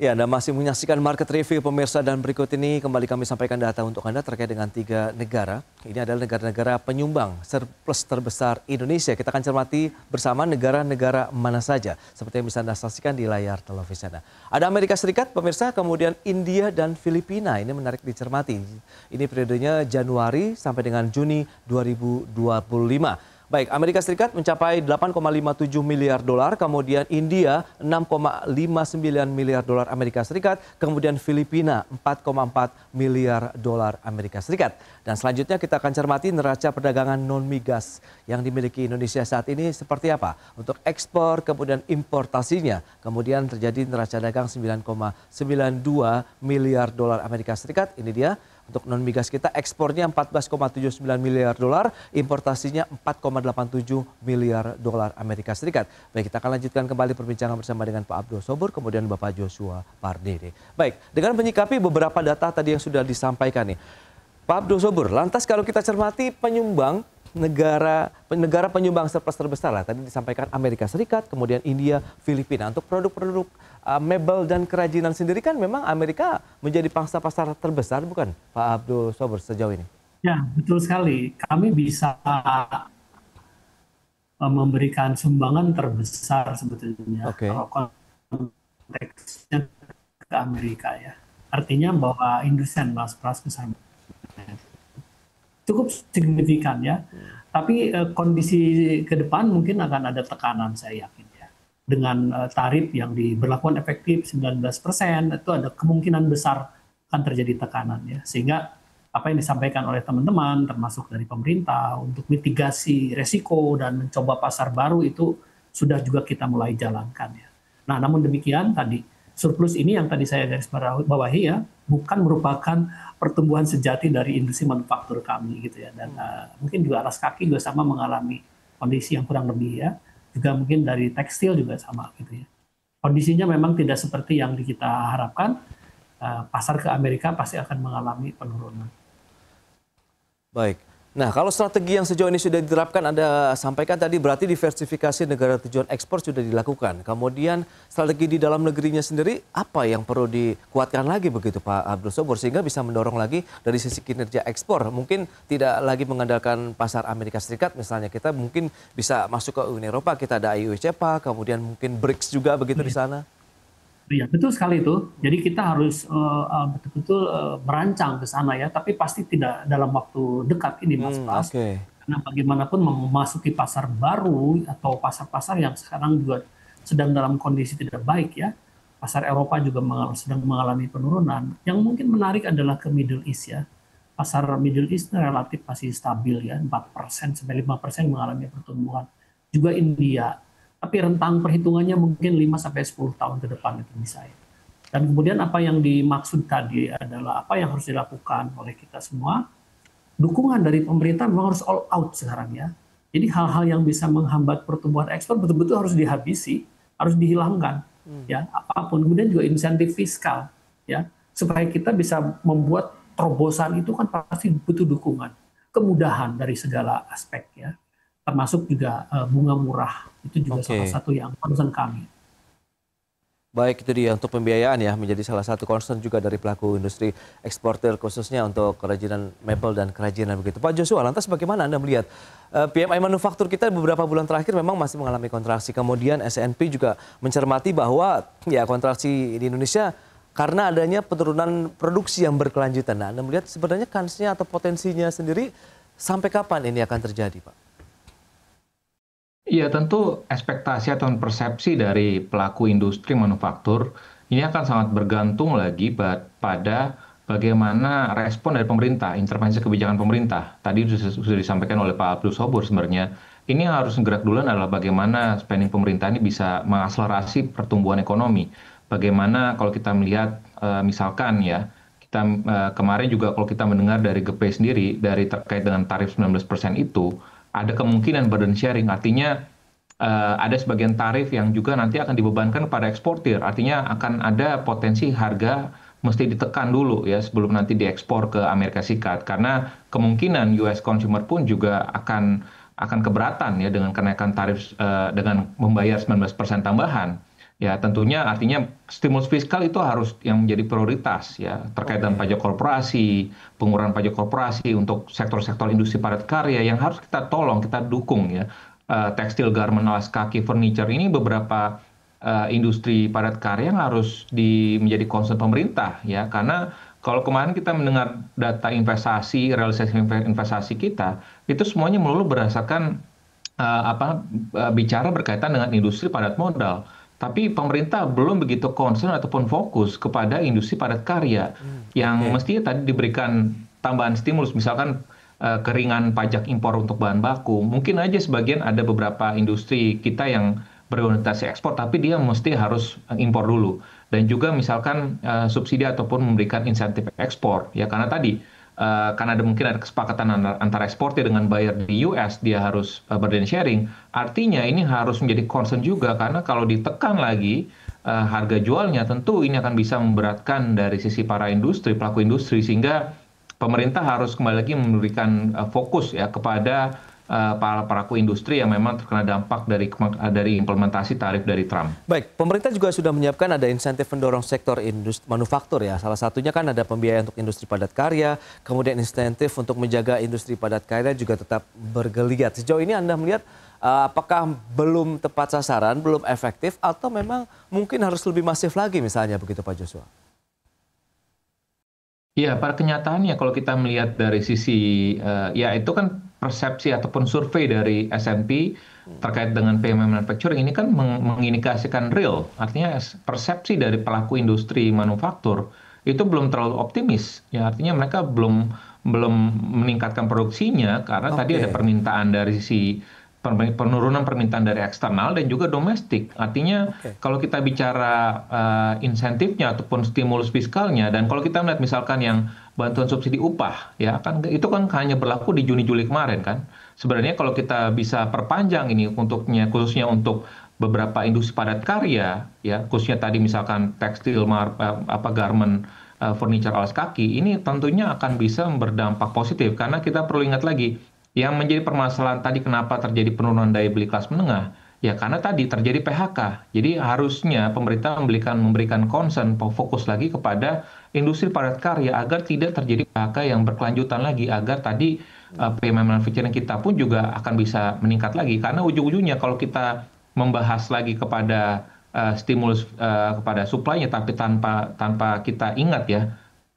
Ya, Anda masih menyaksikan Market Review pemirsa, dan berikut ini kembali kami sampaikan data untuk Anda terkait dengan 3 negara. Ini adalah negara-negara penyumbang surplus terbesar Indonesia. Kita akan cermati bersama negara-negara mana saja, seperti yang bisa Anda saksikan di layar televisi Anda. Ada Amerika Serikat pemirsa, kemudian India dan Filipina. Ini menarik dicermati. Ini periodenya Januari sampai dengan Juni 2025. Baik, Amerika Serikat mencapai 8,57 miliar dolar, kemudian India 6,59 miliar dolar Amerika Serikat, kemudian Filipina 4,4 miliar dolar Amerika Serikat. Dan selanjutnya kita akan cermati neraca perdagangan non-migas yang dimiliki Indonesia saat ini seperti apa. Untuk ekspor, kemudian importasinya. Kemudian terjadi neraca dagang 9,92 miliar dolar Amerika Serikat. Ini dia. Untuk non-migas kita ekspornya 14,79 miliar dolar, importasinya 4,87 miliar dolar Amerika Serikat. Baik, kita akan lanjutkan kembali perbincangan bersama dengan Pak Abdul Sobur, kemudian Bapak Joshua Pardede. Baik, dengan menyikapi beberapa data tadi yang sudah disampaikan nih, Pak Abdul Sobur, lantas kalau kita cermati penyumbang negara penyumbang surplus terbesar lah, tadi disampaikan Amerika Serikat, kemudian India, Filipina. Untuk produk-produk mebel dan kerajinan sendiri kan memang Amerika menjadi pangsa pasar terbesar, bukan Pak Abdul Sobur sejauh ini? Ya, betul sekali. Kami bisa memberikan sumbangan terbesar sebetulnya kalau konteksnya ke Amerika ya. Artinya bahwa industri dan mass besar cukup signifikan ya. Tapi kondisi ke depan mungkin akan ada tekanan, saya yakin ya. Dengan tarif yang diberlakukan efektif 19%, itu ada kemungkinan besar akan terjadi tekanan ya. Sehingga apa yang disampaikan oleh teman-teman termasuk dari pemerintah untuk mitigasi resiko dan mencoba pasar baru itu sudah juga kita mulai jalankan ya. Nah, namun demikian tadi surplus ini yang tadi saya garis bawahi ya, bukan merupakan pertumbuhan sejati dari industri manufaktur kami gitu ya. Dan mungkin juga alas kaki juga sama mengalami kondisi yang kurang lebih ya. Juga mungkin dari tekstil juga sama gitu ya. Kondisinya memang tidak seperti yang kita harapkan. Pasar ke Amerika pasti akan mengalami penurunan. Baik. Nah, kalau strategi yang sejauh ini sudah diterapkan, Anda sampaikan tadi berarti diversifikasi negara tujuan ekspor sudah dilakukan. Kemudian strategi di dalam negerinya sendiri apa yang perlu dikuatkan lagi begitu Pak Abdul Sobur sehingga bisa mendorong lagi dari sisi kinerja ekspor. Mungkin tidak lagi mengandalkan pasar Amerika Serikat misalnya, kita mungkin bisa masuk ke Uni Eropa, kita ada IUCEPA, kemudian mungkin BRICS juga begitu di sana. Iya, betul sekali itu. Jadi kita harus betul-betul merancang ke sana ya, tapi pasti tidak dalam waktu dekat ini Mas Pras. Karena bagaimanapun memasuki pasar baru atau pasar-pasar yang sekarang juga sedang dalam kondisi tidak baik ya. Pasar Eropa juga sedang mengalami penurunan. Yang mungkin menarik adalah ke Middle East ya. Pasar Middle East relatif masih stabil ya, 4% sampai 5% mengalami pertumbuhan. Juga India. Tapi rentang perhitungannya mungkin 5-10 tahun ke depan itu bisa ya. Dan kemudian apa yang dimaksud tadi adalah apa yang harus dilakukan oleh kita semua. Dukungan dari pemerintah memang harus all out sekarang ya. Jadi hal-hal yang bisa menghambat pertumbuhan ekspor betul-betul harus dihabisi, harus dihilangkan ya, apapun. Kemudian juga insentif fiskal ya, supaya kita bisa membuat terobosan itu kan pasti butuh dukungan, kemudahan dari segala aspek ya. Termasuk juga bunga murah, itu juga salah satu yang concern kami. Baik, itu dia untuk pembiayaan ya, menjadi salah satu concern juga dari pelaku industri eksportir khususnya untuk kerajinan mebel dan kerajinan begitu. Pak Joshua, lantas bagaimana Anda melihat PMI manufaktur kita beberapa bulan terakhir memang masih mengalami kontraksi. Kemudian S&P juga mencermati bahwa ya kontraksi di Indonesia karena adanya penurunan produksi yang berkelanjutan. Nah, Anda melihat sebenarnya kansnya atau potensinya sendiri sampai kapan ini akan terjadi, Pak? Iya, tentu ekspektasi atau persepsi dari pelaku industri manufaktur ini akan sangat bergantung lagi pada bagaimana respon dari pemerintah, intervensi kebijakan pemerintah. Tadi sudah disampaikan oleh Pak Abdul Sobur sebenarnya. Ini yang harus segera duluan adalah bagaimana spending pemerintah ini bisa mengakselerasi pertumbuhan ekonomi. Bagaimana kalau kita melihat misalkan ya, kita kemarin juga kalau kita mendengar dari GP sendiri, dari terkait dengan tarif 19% itu, ada kemungkinan burden sharing, artinya ada sebagian tarif yang juga nanti akan dibebankan kepada eksportir, artinya akan ada potensi harga mesti ditekan dulu ya sebelum nanti diekspor ke Amerika Serikat, karena kemungkinan US consumer pun juga akan keberatan ya dengan kenaikan tarif dengan membayar 19% tambahan. Ya, tentunya artinya stimulus fiskal itu harus yang menjadi prioritas ya terkait dengan pajak korporasi, pengurangan pajak korporasi untuk sektor-sektor industri padat karya yang harus kita tolong, kita dukung ya. Tekstil, garment, alas kaki, furniture ini beberapa industri padat karya yang harus menjadi concern pemerintah ya karena kalau kemarin kita mendengar data investasi, realisasi investasi kita, itu semuanya melulu berdasarkan bicara berkaitan dengan industri padat modal. Tapi pemerintah belum begitu concern ataupun fokus kepada industri padat karya yang mestinya tadi diberikan tambahan stimulus, misalkan keringan pajak impor untuk bahan baku. Mungkin aja sebagian ada beberapa industri kita yang berorientasi ekspor, tapi dia mesti harus impor dulu. Dan juga misalkan subsidi ataupun memberikan insentif ekspor, ya karena tadi karena mungkin ada kesepakatan antara eksportir dengan buyer di US, dia harus burden sharing. Artinya ini harus menjadi concern juga karena kalau ditekan lagi harga jualnya, tentu ini akan bisa memberatkan dari sisi para industri, pelaku industri, sehingga pemerintah harus kembali lagi memberikan fokus ya kepada para pelaku industri yang memang terkena dampak dari implementasi tarif dari Trump. Baik, pemerintah juga sudah menyiapkan ada insentif mendorong sektor industri manufaktur ya. Salah satunya kan ada pembiayaan untuk industri padat karya, kemudian insentif untuk menjaga industri padat karya juga tetap bergeliat. Sejauh ini Anda melihat apakah belum tepat sasaran, belum efektif, atau memang mungkin harus lebih masif lagi misalnya begitu Pak Joshua? Ya, pada kenyataannya kalau kita melihat dari sisi, ya itu kan persepsi ataupun survei dari S&P terkait dengan PMI manufacturing ini kan mengindikasikan real, artinya persepsi dari pelaku industri manufaktur itu belum terlalu optimis. Ya, artinya mereka belum meningkatkan produksinya karena tadi ada permintaan dari sisi penurunan permintaan dari eksternal dan juga domestik. Artinya kalau kita bicara insentifnya ataupun stimulus fiskalnya, dan kalau kita melihat misalkan yang bantuan subsidi upah, ya kan itu kan hanya berlaku di Juni-Juli kemarin kan. Sebenarnya kalau kita bisa perpanjang ini khususnya untuk beberapa industri padat karya, ya khususnya tadi misalkan tekstil, garment, furniture, alas kaki, ini tentunya akan bisa berdampak positif karena kita perlu ingat lagi. Yang menjadi permasalahan tadi kenapa terjadi penurunan daya beli kelas menengah, ya karena tadi terjadi PHK. Jadi harusnya pemerintah memberikan concern, fokus lagi kepada industri padat karya agar tidak terjadi PHK yang berkelanjutan lagi, agar tadi PMI manufacturing kita pun juga akan bisa meningkat lagi. Karena ujung-ujungnya kalau kita membahas lagi kepada stimulus kepada supply-nya, tapi tanpa kita ingat ya,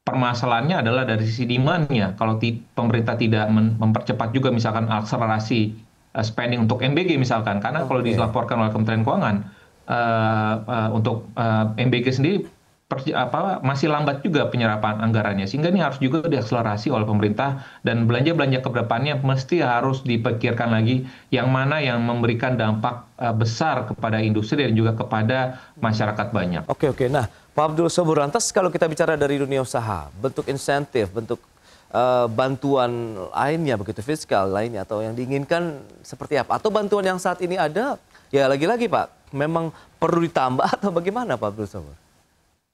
permasalahannya adalah dari sisi demand-nya. Kalau pemerintah tidak mempercepat juga misalkan akselerasi spending untuk MBG misalkan, karena kalau dilaporkan oleh Kementerian Keuangan untuk MBG sendiri masih lambat juga penyerapan anggarannya, sehingga ini harus juga diakselerasi oleh pemerintah dan belanja-belanja ke depannya mesti harus dipikirkan lagi yang mana yang memberikan dampak besar kepada industri dan juga kepada masyarakat banyak. Oke. Nah, Pak Abdul Sabur, lantas kalau kita bicara dari dunia usaha, bentuk insentif, bentuk bantuan lainnya begitu, fiskal lainnya, atau yang diinginkan seperti apa? Atau bantuan yang saat ini ada, ya lagi-lagi Pak, memang perlu ditambah atau bagaimana Pak Abdul Sabur?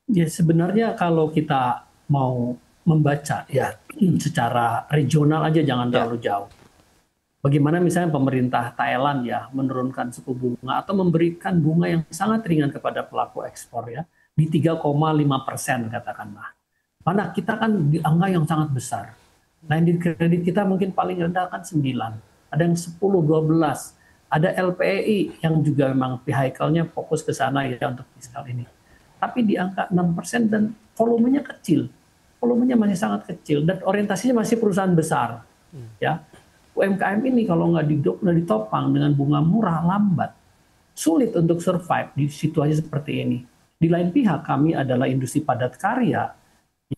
Ya sebenarnya kalau kita mau membaca ya secara regional aja jangan terlalu jauh. Bagaimana misalnya pemerintah Thailand ya menurunkan suku bunga atau memberikan bunga yang sangat ringan kepada pelaku ekspor ya di 3,5% katakanlah. Mana kita kan di angka yang sangat besar. Nah, di kredit kita mungkin paling rendah kan 9, ada yang 10, 12, ada LPI yang juga memang vehicle-nya fokus ke sana ya untuk fiskal ini. Tapi di angka 6% dan volumenya kecil. Volumenya masih sangat kecil dan orientasinya masih perusahaan besar. Ya. UMKM ini kalau nggak ditopang dengan bunga murah lambat, sulit untuk survive di situasi seperti ini. Di lain pihak kami adalah industri padat karya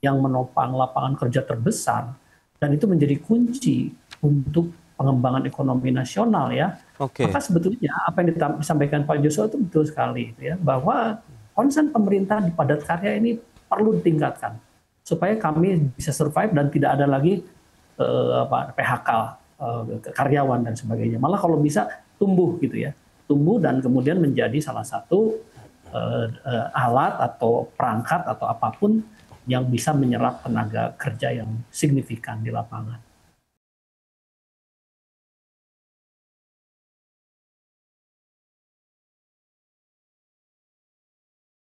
yang menopang lapangan kerja terbesar dan itu menjadi kunci untuk pengembangan ekonomi nasional ya. Maka sebetulnya apa yang disampaikan Pak Joshua itu betul sekali ya, bahwa concern pemerintah di padat karya ini perlu ditingkatkan supaya kami bisa survive dan tidak ada lagi PHK karyawan dan sebagainya. Malah kalau bisa tumbuh gitu ya, tumbuh dan kemudian menjadi salah satu alat atau perangkat atau apapun yang bisa menyerap tenaga kerja yang signifikan di lapangan.